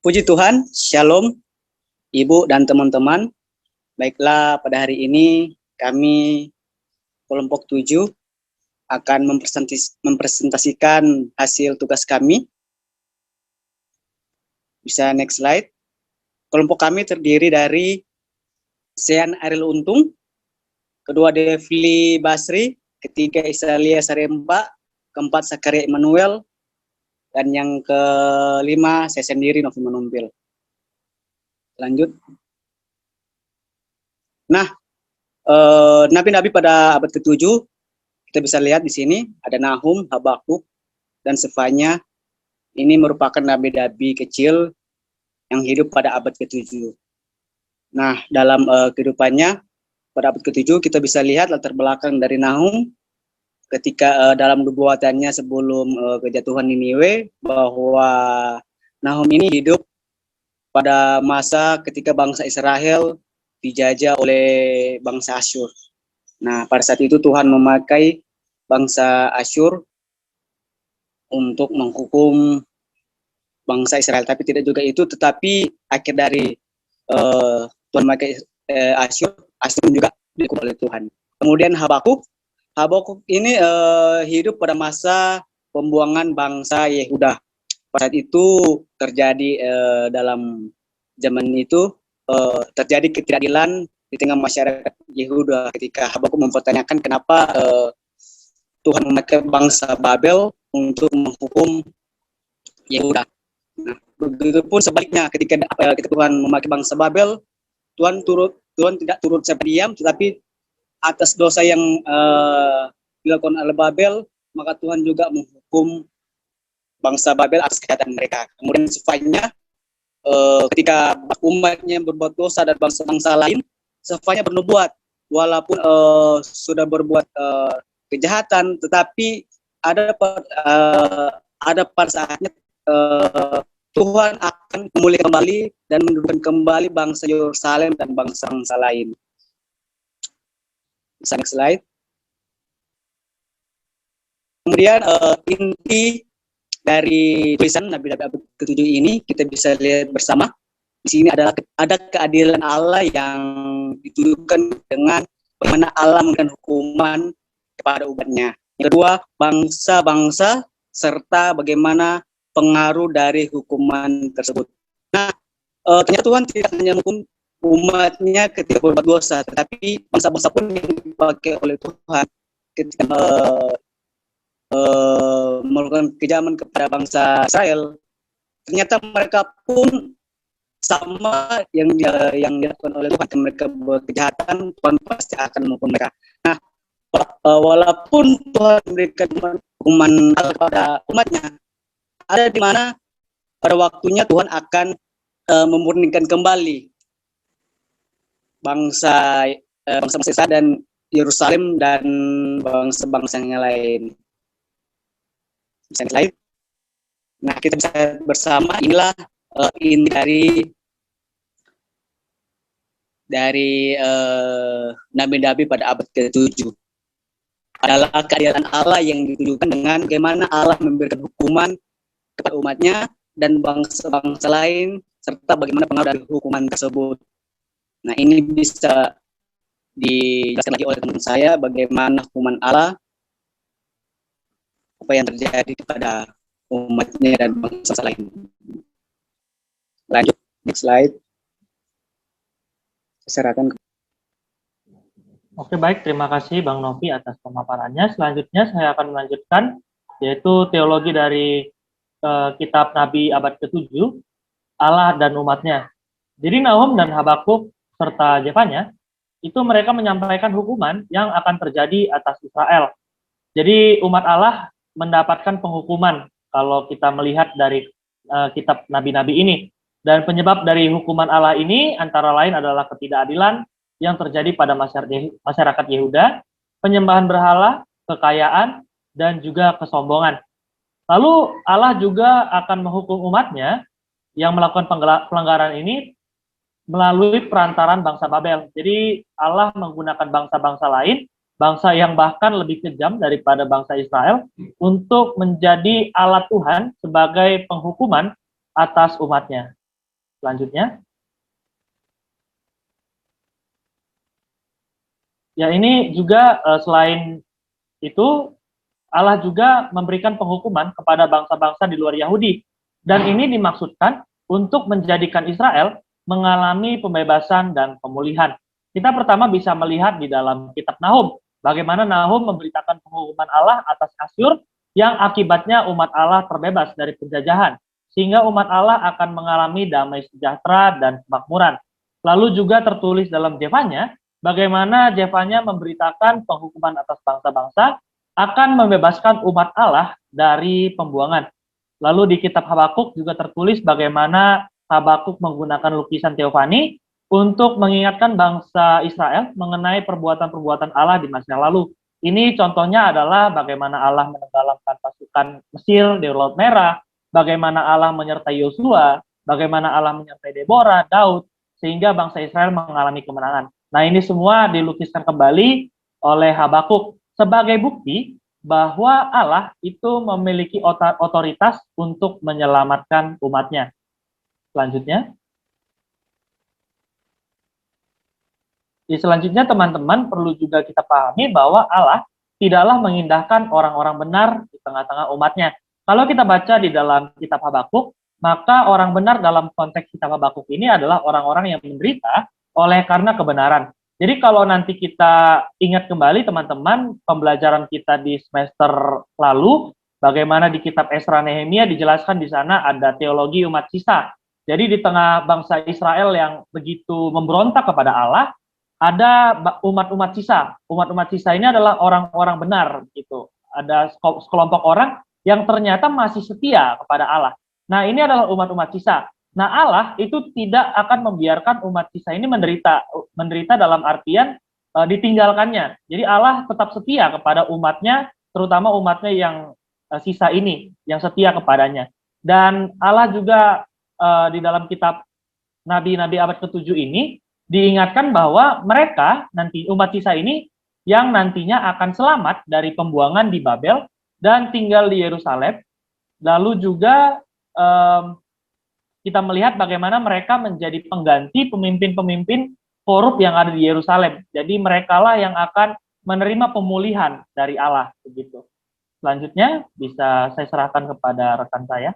Puji Tuhan, Shalom, Ibu dan teman-teman. Baiklah, pada hari ini kami kelompok 7 akan mempresentasikan hasil tugas kami. Bisa next slide. Kelompok kami terdiri dari Sean Ariel Untung, kedua Devli Basri, ketiga Isalia Saremba, keempat Sakaria Emmanuel, dan yang kelima saya sendiri Novi Manumpil. Lanjut. Nah, nabi-nabi pada abad ke-7 kita bisa lihat di sini ada Nahum, Habakuk, dan Sefanya. Ini merupakan nabi-nabi kecil yang hidup pada abad ke-7. Nah, dalam kehidupannya pada abad ke-7 kita bisa lihat latar belakang dari Nahum ketika dalam nubuatannya sebelum kejatuhan Niniwe, bahwa Nahum ini hidup pada masa ketika bangsa Israel dijajah oleh bangsa Asyur. Nah, pada saat itu Tuhan memakai bangsa Asyur untuk menghukum bangsa Israel. Tapi tidak juga itu, tetapi akhir dari Tuhan memakai Asyur juga dihukum oleh Tuhan. Kemudian Habakuk ini hidup pada masa pembuangan bangsa Yehuda. Pada saat itu terjadi dalam zaman itu terjadi ketidakadilan di tengah masyarakat Yehuda ketika Habakuk mempertanyakan kenapa Tuhan memakai bangsa Babel untuk menghukum Yehuda. Nah, begitupun sebaliknya ketika Tuhan memakai bangsa Babel, Tuhan tidak turut serta diam, tetapi atas dosa yang dilakukan oleh Babel, maka Tuhan juga menghukum bangsa Babel atas kejahatan mereka. Kemudian Sefanya, ketika umatnya berbuat dosa dan bangsa-bangsa lain, Sefanya bernubuat, walaupun sudah berbuat kejahatan, tetapi ada pada saatnya Tuhan akan memulihkan kembali dan mendudukkan kembali bangsa Yerusalem dan bangsa-bangsa lain. Bisa next slide. Kemudian inti dari tulisan nabi-nabi abad ke-7 ini kita bisa lihat bersama. Di sini adalah ada keadilan Allah yang ditujukan dengan bagaimana Allah memberikan hukuman kepada umatnya. Yang kedua, bangsa-bangsa serta bagaimana pengaruh dari hukuman tersebut. Nah, ternyata Tuhan tidak hanya menghukum umatnya ketika berbuat dosa, tetapi bangsa-bangsa pun yang dipakai oleh Tuhan ketika melakukan kejaman kepada bangsa Israel, ternyata mereka pun sama yang dilakukan oleh Tuhan. Mereka buat kejahatan, Tuhan pasti akan menghukum mereka. Nah, walaupun Tuhan memberikan hukuman kepada umatnya, ada di mana pada waktunya Tuhan akan memurnikan kembali bangsa Israel dan Yerusalem dan bangsa-bangsa yang lain. Bisa lain. Nah, kita bisa bersama, inilah ini dari nabi-nabi pada abad ke-7 adalah keadilan Allah yang ditujukan dengan bagaimana Allah memberikan hukuman kepada umatnya dan bangsa-bangsa lain, serta bagaimana pengaruh dari hukuman tersebut. Nah, ini bisa dijelaskan lagi oleh teman saya bagaimana hukuman Allah, apa yang terjadi kepada umatnya dan bangsa lain. Lanjut, next slide. Serahkan. Oke, baik, terima kasih Bang Novi atas pemaparannya. Selanjutnya saya akan melanjutkan, yaitu teologi dari kitab Nabi abad ke-7, Allah dan umatnya. Jadi Nahum dan Habakuk serta Zefanya, itu mereka menyampaikan hukuman yang akan terjadi atas Israel. Jadi umat Allah mendapatkan penghukuman kalau kita melihat dari kitab nabi-nabi ini. Dan penyebab dari hukuman Allah ini antara lain adalah ketidakadilan yang terjadi pada masyarakat Yehuda, penyembahan berhala, kekayaan, dan juga kesombongan. Lalu Allah juga akan menghukum umatnya yang melakukan pelanggaran ini melalui perantaran bangsa Babel. Jadi Allah menggunakan bangsa-bangsa lain, bangsa yang bahkan lebih kejam daripada bangsa Israel, untuk menjadi alat Tuhan sebagai penghukuman atas umatnya. Selanjutnya. Ya, ini juga selain itu, Allah juga memberikan penghukuman kepada bangsa-bangsa di luar Yahudi. Dan ini dimaksudkan untuk menjadikan Israel mengalami pembebasan dan pemulihan. Kita pertama bisa melihat di dalam kitab Nahum, bagaimana Nahum memberitakan penghukuman Allah atas Asyur yang akibatnya umat Allah terbebas dari penjajahan, sehingga umat Allah akan mengalami damai sejahtera dan kemakmuran. Lalu juga tertulis dalam Jefanya, bagaimana Jefanya memberitakan penghukuman atas bangsa-bangsa akan membebaskan umat Allah dari pembuangan. Lalu di kitab Habakuk juga tertulis bagaimana Habakuk menggunakan lukisan teofani untuk mengingatkan bangsa Israel mengenai perbuatan-perbuatan Allah di masa lalu. Ini contohnya adalah bagaimana Allah menenggelamkan pasukan Mesir di Laut Merah, bagaimana Allah menyertai Yosua, bagaimana Allah menyertai Deborah, Daud, sehingga bangsa Israel mengalami kemenangan. Nah, ini semua dilukiskan kembali oleh Habakuk sebagai bukti bahwa Allah itu memiliki otoritas untuk menyelamatkan umatnya. Selanjutnya. Selanjutnya teman-teman perlu juga kita pahami bahwa Allah tidaklah mengindahkan orang-orang benar di tengah-tengah umatnya. Kalau kita baca di dalam kitab Habakuk, maka orang benar dalam konteks kitab Habakuk ini adalah orang-orang yang menderita oleh karena kebenaran. Jadi kalau nanti kita ingat kembali teman-teman pembelajaran kita di semester lalu, bagaimana di kitab Esra Nehemia dijelaskan di sana ada teologi umat sisa. Jadi di tengah bangsa Israel yang begitu memberontak kepada Allah, ada umat-umat sisa. Umat-umat sisa ini adalah orang-orang benar gitu. Ada sekelompok orang yang ternyata masih setia kepada Allah. Nah, ini adalah umat-umat sisa. Nah, Allah itu tidak akan membiarkan umat sisa ini menderita dalam artian ditinggalkannya. Jadi Allah tetap setia kepada umatnya, terutama umatnya yang sisa ini, yang setia kepadanya. Dan Allah juga di dalam kitab Nabi-Nabi abad ke-7 ini diingatkan bahwa mereka nanti umat sisa ini yang nantinya akan selamat dari pembuangan di Babel dan tinggal di Yerusalem. Lalu juga kita melihat bagaimana mereka menjadi pengganti pemimpin-pemimpin korup yang ada di Yerusalem. Jadi merekalah yang akan menerima pemulihan dari Allah begitu. Selanjutnya bisa saya serahkan kepada rekan saya.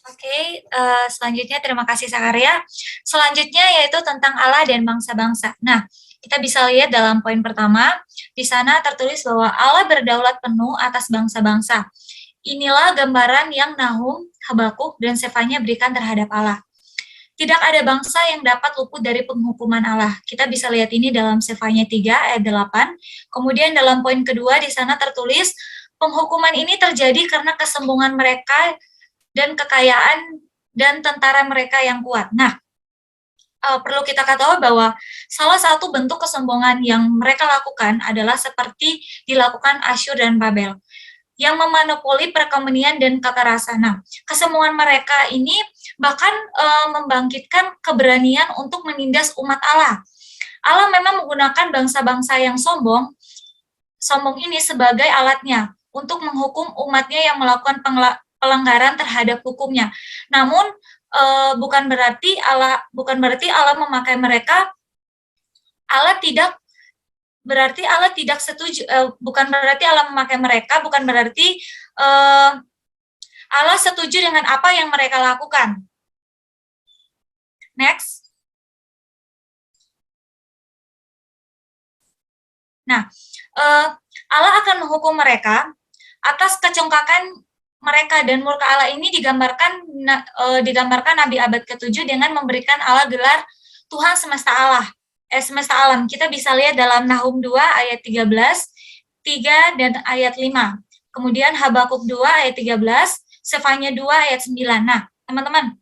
Oke, selanjutnya terima kasih Sakaria. Selanjutnya yaitu tentang Allah dan bangsa-bangsa. Nah, kita bisa lihat dalam poin pertama, di sana tertulis bahwa Allah berdaulat penuh atas bangsa-bangsa. Inilah gambaran yang Nahum, Habakuk, dan Sefanya berikan terhadap Allah. Tidak ada bangsa yang dapat luput dari penghukuman Allah. Kita bisa lihat ini dalam Sefanya 3 ayat 8. Kemudian dalam poin kedua di sana tertulis, penghukuman ini terjadi karena kesombongan mereka dan kekayaan dan tentara mereka yang kuat. Nah, perlu kita ketahui bahwa salah satu bentuk kesombongan yang mereka lakukan adalah seperti dilakukan Asyur dan Babel, yang memonopoli perekonomian dan kekerasan. Nah, kesombongan mereka ini bahkan membangkitkan keberanian untuk menindas umat Allah. Allah memang menggunakan bangsa-bangsa yang sombong ini sebagai alatnya untuk menghukum umatnya yang melakukan pelanggaran terhadap hukumnya. Namun bukan berarti Allah memakai mereka. Allah tidak setuju. Bukan berarti Allah memakai mereka. Bukan berarti Allah setuju dengan apa yang mereka lakukan. Next. Nah, Allah akan menghukum mereka atas kecongkakan mereka, dan murka Allah ini digambarkan Nabi abad ke-7 dengan memberikan Allah gelar Tuhan semesta alam. Kita bisa lihat dalam Nahum 2 ayat 13, 3 dan ayat 5. Kemudian Habakuk 2 ayat 13, Sefanya 2 ayat 9. Nah, teman-teman,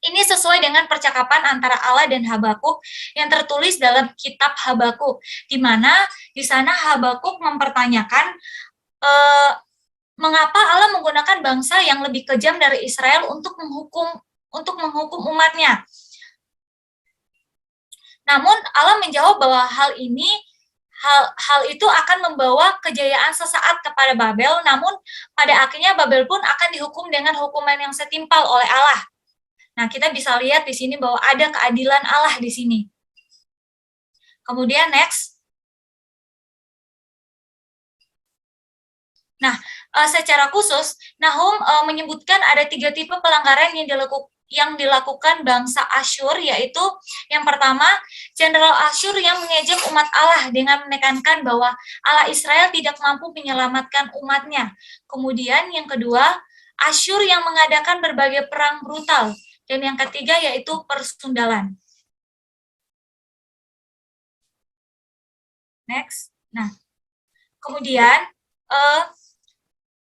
ini sesuai dengan percakapan antara Allah dan Habakuk yang tertulis dalam kitab Habakuk, di mana di sana Habakuk mempertanyakan mengapa Allah menggunakan bangsa yang lebih kejam dari Israel untuk menghukum umatnya. Namun Allah menjawab bahwa hal itu akan membawa kejayaan sesaat kepada Babel, namun pada akhirnya Babel pun akan dihukum dengan hukuman yang setimpal oleh Allah. Nah, kita bisa lihat di sini bahwa ada keadilan Allah di sini. Kemudian next. Nah, secara khusus, Nahum menyebutkan ada 3 tipe pelanggaran yang dilakukan bangsa Asyur, yaitu yang pertama, Jenderal Asyur yang mengejek umat Allah dengan menekankan bahwa Allah Israel tidak mampu menyelamatkan umatnya. Kemudian yang kedua, Asyur yang mengadakan berbagai perang brutal. Dan yang ketiga yaitu persundalan. Next. Nah, kemudian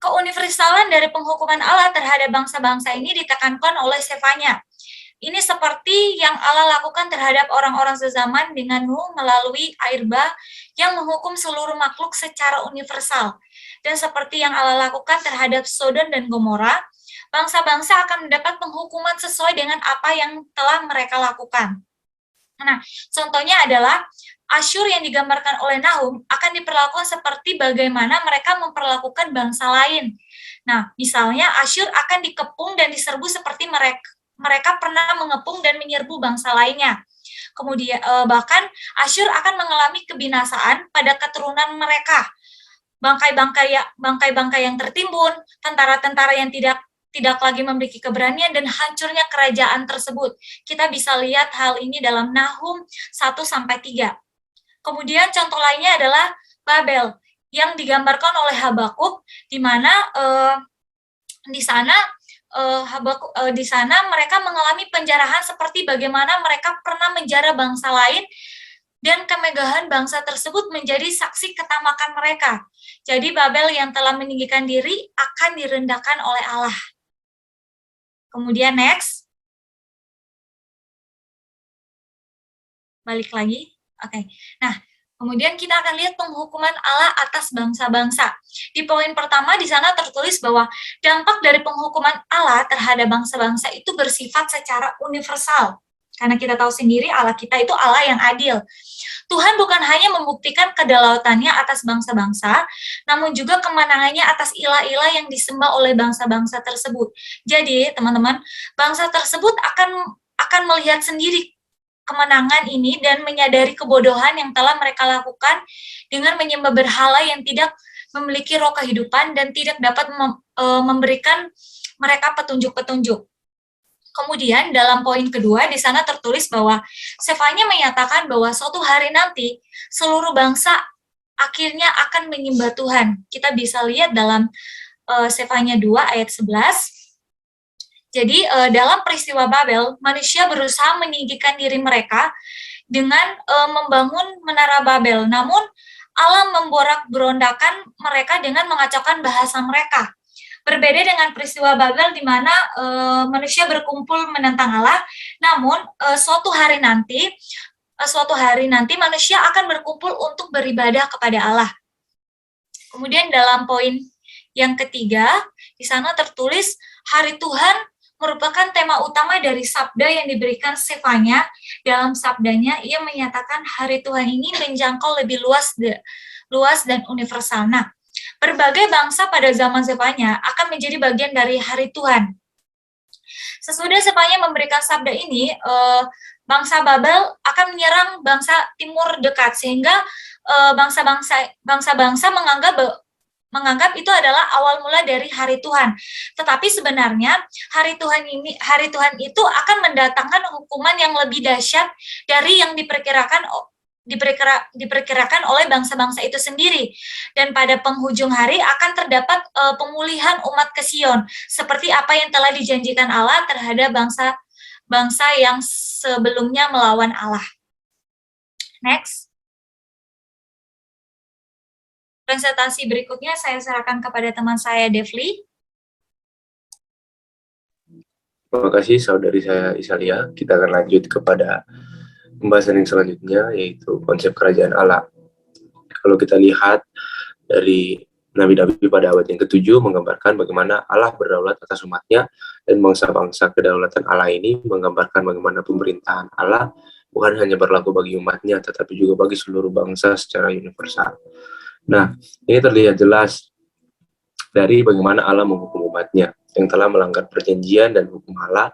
keuniversalan dari penghukuman Allah terhadap bangsa-bangsa ini ditekankan oleh Sefanya. Ini seperti yang Allah lakukan terhadap orang-orang sezaman dengan Nuh melalui air bah yang menghukum seluruh makhluk secara universal. Dan seperti yang Allah lakukan terhadap Sodom dan Gomora, bangsa-bangsa akan mendapat penghukuman sesuai dengan apa yang telah mereka lakukan. Nah, contohnya adalah Asyur yang digambarkan oleh Nahum akan diperlakukan seperti bagaimana mereka memperlakukan bangsa lain. Nah, misalnya Asyur akan dikepung dan diserbu seperti mereka pernah mengepung dan menyerbu bangsa lainnya. Kemudian bahkan Asyur akan mengalami kebinasaan pada keturunan mereka. Bangkai-bangkai yang tertimbun, tentara-tentara yang tidak lagi memiliki keberanian, dan hancurnya kerajaan tersebut. Kita bisa lihat hal ini dalam Nahum 1-3. Kemudian contoh lainnya adalah Babel yang digambarkan oleh Habakuk, di mana di sana mereka mengalami penjarahan seperti bagaimana mereka pernah menjara bangsa lain, dan kemegahan bangsa tersebut menjadi saksi ketamakan mereka. Jadi Babel yang telah meninggikan diri akan direndahkan oleh Allah. Kemudian next. Balik lagi. Oke. Nah, kemudian kita akan lihat penghukuman Allah atas bangsa-bangsa. Di poin pertama di sana tertulis bahwa dampak dari penghukuman Allah terhadap bangsa-bangsa itu bersifat secara universal. Karena kita tahu sendiri Allah kita itu Allah yang adil. Tuhan bukan hanya membuktikan kedaulatannya atas bangsa-bangsa, namun juga kemenangannya atas ilah-ilah yang disembah oleh bangsa-bangsa tersebut. Jadi, teman-teman, bangsa tersebut akan melihat sendiri kemenangan ini dan menyadari kebodohan yang telah mereka lakukan dengan menyembah berhala yang tidak memiliki roh kehidupan dan tidak dapat memberikan mereka petunjuk-petunjuk. Kemudian dalam poin kedua di sana tertulis bahwa Sefanya menyatakan bahwa suatu hari nanti seluruh bangsa akhirnya akan menyembah Tuhan. Kita bisa lihat dalam Sefanya 2 ayat 11. Jadi dalam peristiwa Babel, manusia berusaha meninggikan diri mereka dengan membangun menara Babel. Namun Allah memborak-berondakan mereka dengan mengacaukan bahasa mereka. Berbeda dengan peristiwa Babel di mana manusia berkumpul menentang Allah, namun suatu hari nanti manusia akan berkumpul untuk beribadah kepada Allah. Kemudian dalam poin yang ketiga, di sana tertulis hari Tuhan merupakan tema utama dari sabda yang diberikan Sefanya. Dalam sabdanya, ia menyatakan hari Tuhan ini menjangkau lebih luas dan universal. Nah, berbagai bangsa pada zaman Sefanya akan menjadi bagian dari hari Tuhan. Sesudah Sefanya memberikan sabda ini, bangsa Babel akan menyerang bangsa timur dekat, sehingga bangsa-bangsa menganggap itu adalah awal mula dari hari Tuhan. Tetapi sebenarnya hari Tuhan itu akan mendatangkan hukuman yang lebih dahsyat dari yang diperkirakan oleh bangsa-bangsa itu sendiri. Dan pada penghujung hari akan terdapat pemulihan umat ke Sion, seperti apa yang telah dijanjikan Allah terhadap bangsa yang sebelumnya melawan Allah. Next. Presentasi berikutnya saya serahkan kepada teman saya, Devli. Terima kasih saudari saya Isalia. Kita akan lanjut kepada pembahasan yang selanjutnya, yaitu konsep kerajaan Allah. Kalau kita lihat dari Nabi-Nabi pada abad yang ke-7 menggambarkan bagaimana Allah berdaulat atas umatnya, dan bangsa-bangsa kedaulatan Allah ini menggambarkan bagaimana pemerintahan Allah bukan hanya berlaku bagi umatnya, tetapi juga bagi seluruh bangsa secara universal. Nah, ini terlihat jelas dari bagaimana Allah menghukum umatnya yang telah melanggar perjanjian dan hukum Allah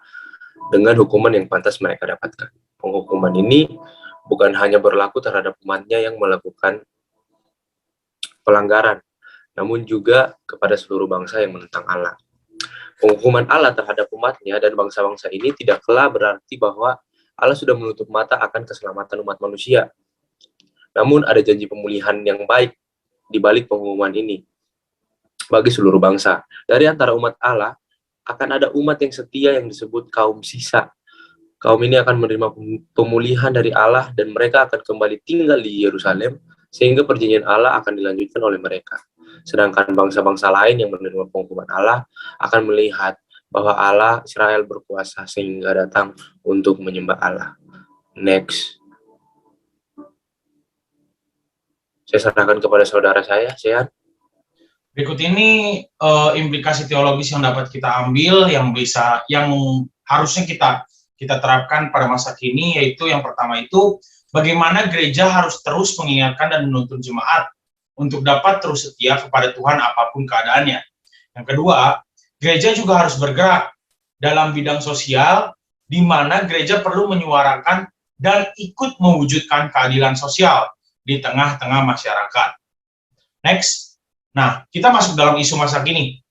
dengan hukuman yang pantas mereka dapatkan. Penghukuman ini bukan hanya berlaku terhadap umatnya yang melakukan pelanggaran, namun juga kepada seluruh bangsa yang menentang Allah. Penghukuman Allah terhadap umatnya dan bangsa-bangsa ini tidaklah berarti bahwa Allah sudah menutup mata akan keselamatan umat manusia. Namun ada janji pemulihan yang baik di balik penghukuman ini bagi seluruh bangsa. Dari antara umat Allah, akan ada umat yang setia yang disebut kaum sisa. Kaum ini akan menerima pemulihan dari Allah dan mereka akan kembali tinggal di Yerusalem sehingga perjanjian Allah akan dilanjutkan oleh mereka. Sedangkan bangsa-bangsa lain yang menerima penghukuman Allah akan melihat bahwa Allah Israel berkuasa sehingga datang untuk menyembah Allah. Next. Saya serahkan kepada saudara saya, Sean. Berikut ini implikasi teologis yang dapat kita ambil yang harusnya kita terapkan pada masa kini, yaitu yang pertama itu bagaimana gereja harus terus mengingatkan dan menuntun jemaat untuk dapat terus setia kepada Tuhan apapun keadaannya. Yang kedua, gereja juga harus bergerak dalam bidang sosial, di mana gereja perlu menyuarakan dan ikut mewujudkan keadilan sosial di tengah-tengah masyarakat. Next, nah kita masuk dalam isu masa kini.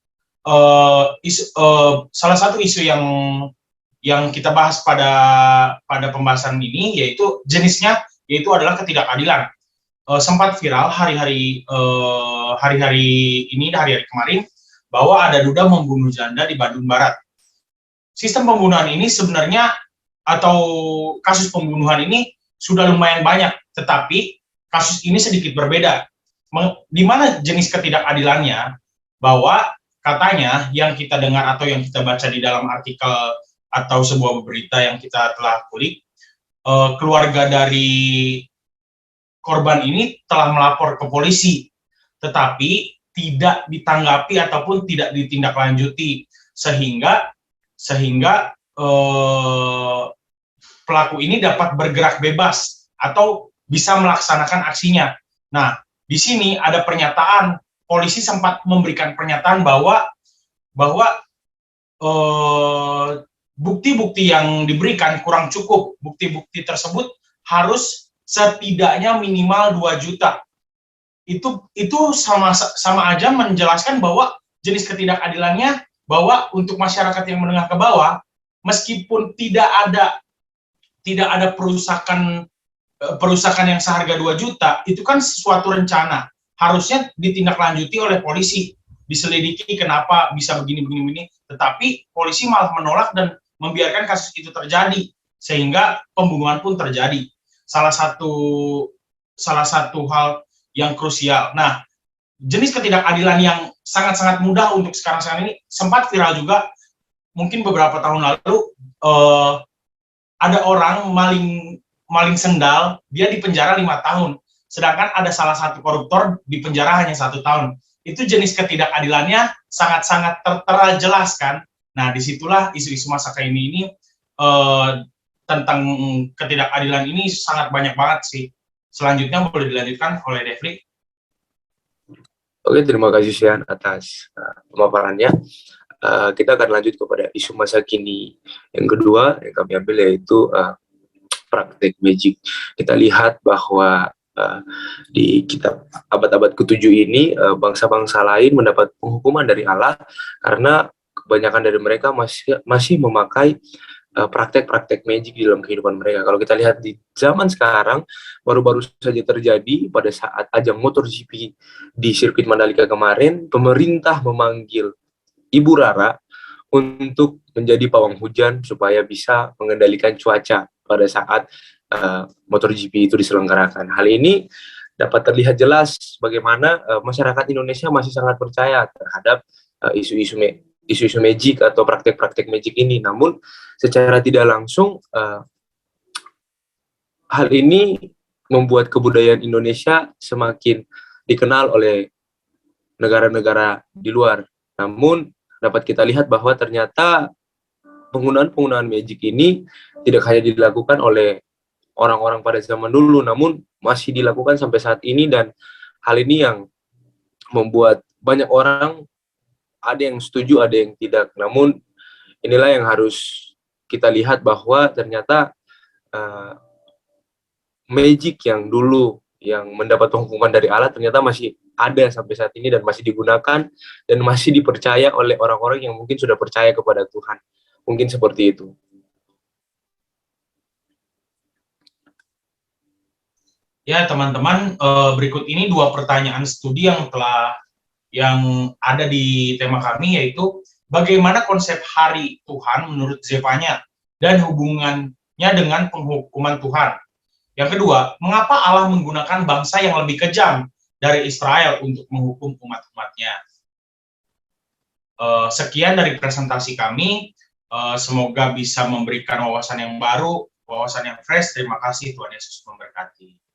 Salah satu isu yang kita bahas pada pembahasan ini yaitu jenisnya, yaitu adalah ketidakadilan. Sempat viral hari-hari kemarin bahwa ada duda membunuh janda di Bandung Barat. Sistem pembunuhan ini sebenarnya atau kasus pembunuhan ini sudah lumayan banyak, tetapi kasus ini sedikit berbeda. Di mana jenis ketidakadilannya, bahwa katanya yang kita dengar atau yang kita baca di dalam artikel atau sebuah berita yang kita telah kulik, keluarga dari korban ini telah melapor ke polisi, tetapi tidak ditanggapi ataupun tidak ditindaklanjuti, sehingga pelaku ini dapat bergerak bebas atau bisa melaksanakan aksinya. Nah, di sini ada pernyataan, polisi sempat memberikan pernyataan bahwa bukti-bukti yang diberikan kurang cukup. Bukti-bukti tersebut harus setidaknya minimal 2 juta. Itu sama aja menjelaskan bahwa jenis ketidakadilannya, bahwa untuk masyarakat yang menengah ke bawah, meskipun tidak ada perusakan yang seharga 2 juta, itu kan suatu rencana. Harusnya ditindaklanjuti oleh polisi, diselidiki kenapa bisa begini, tetapi polisi malah menolak dan membiarkan kasus itu terjadi, sehingga pembunuhan pun terjadi. Salah satu hal yang krusial. Nah, jenis ketidakadilan yang sangat-sangat mudah untuk sekarang ini sempat viral juga, mungkin beberapa tahun lalu, ada orang maling sendal, dia dipenjara 5 tahun, sedangkan ada salah satu koruptor dipenjara hanya 1 tahun. Itu jenis ketidakadilannya sangat-sangat tertera jelas kan. Nah, disitulah isu-isu masa kini ini tentang ketidakadilan ini sangat banyak banget sih. Selanjutnya boleh dilanjutkan oleh Devli. Oke, terima kasih Sian atas pemaparannya. Kita akan lanjut kepada isu masa kini yang kedua yang kami ambil, yaitu praktek magic. Kita lihat bahwa di kitab abad-abad ke-7 ini bangsa-bangsa lain mendapat penghukuman dari Allah karena kebanyakan dari mereka masih memakai praktek-praktek magic di dalam kehidupan mereka. Kalau kita lihat di zaman sekarang, baru-baru saja terjadi pada saat ajang MotoGP di sirkuit Mandalika kemarin, pemerintah memanggil Ibu Rara untuk menjadi pawang hujan supaya bisa mengendalikan cuaca pada saat MotoGP itu diselenggarakan. Hal ini dapat terlihat jelas bagaimana masyarakat Indonesia masih sangat percaya terhadap isu-isu magic atau praktek-praktek magic ini. Namun secara tidak langsung hal ini membuat kebudayaan Indonesia semakin dikenal oleh negara-negara di luar. Namun dapat kita lihat bahwa ternyata penggunaan magic ini tidak hanya dilakukan oleh orang-orang pada zaman dulu, namun masih dilakukan sampai saat ini, dan hal ini yang membuat banyak orang, ada yang setuju, ada yang tidak. Namun inilah yang harus kita lihat bahwa ternyata magic yang dulu yang mendapat penghukuman dari Allah ternyata masih ada sampai saat ini dan masih digunakan dan masih dipercaya oleh orang-orang yang mungkin sudah percaya kepada Tuhan. Mungkin seperti itu. Ya, teman-teman, berikut ini 2 pertanyaan studi yang ada di tema kami, yaitu bagaimana konsep hari Tuhan menurut Zefanya dan hubungannya dengan penghukuman Tuhan. Yang kedua, mengapa Allah menggunakan bangsa yang lebih kejam dari Israel untuk menghukum umat-umatnya? Sekian dari presentasi kami. Semoga bisa memberikan wawasan yang baru, wawasan yang fresh. Terima kasih, Tuhan Yesus memberkati.